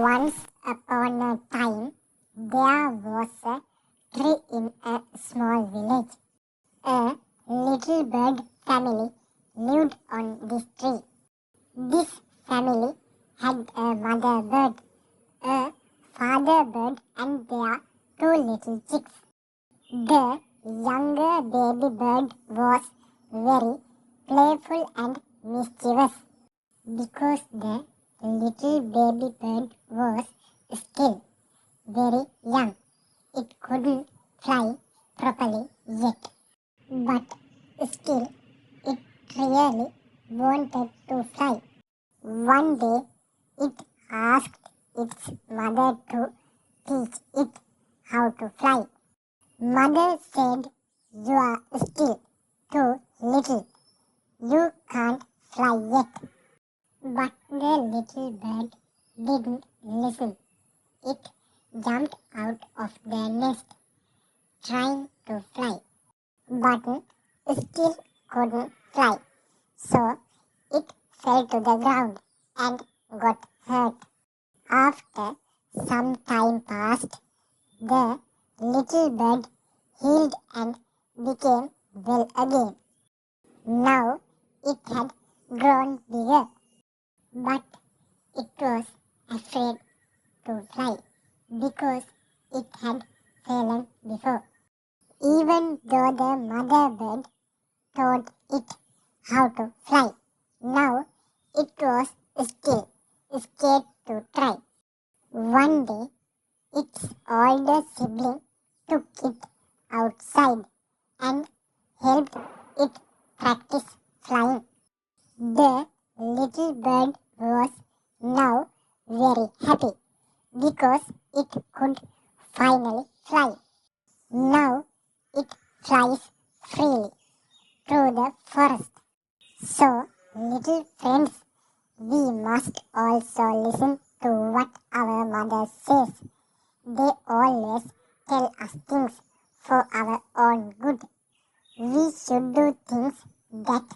Once upon a time, there was a tree in a small village. A little bird family lived on this tree. This family had a mother bird, a father bird, and their two little chicks. The younger baby bird was very playful and mischievous. Because the little baby bird was still very young, it couldn't fly properly yet. But still, it really wanted to fly. One day, it asked its mother to teach it how to fly. Mother said, "You are still too little. You can't fly yet." But the little bird didn't listen. It jumped out of the nest, trying to fly, but still couldn't fly. So it fell to the ground and got hurt. After some time passed, the little bird healed and became well again. Now it had grown bigger, but it was afraid to fly because it had fallen before. Even though the mother bird taught it how to fly, now it was still scared to try. One day, its older sibling took it outside and helped it practice flying. The little bird was now very happy because it could finally fly. Now it flies freely through the forest. So, little friends, we must also listen to what our mother says. They always tell us things for our own good. We should do things that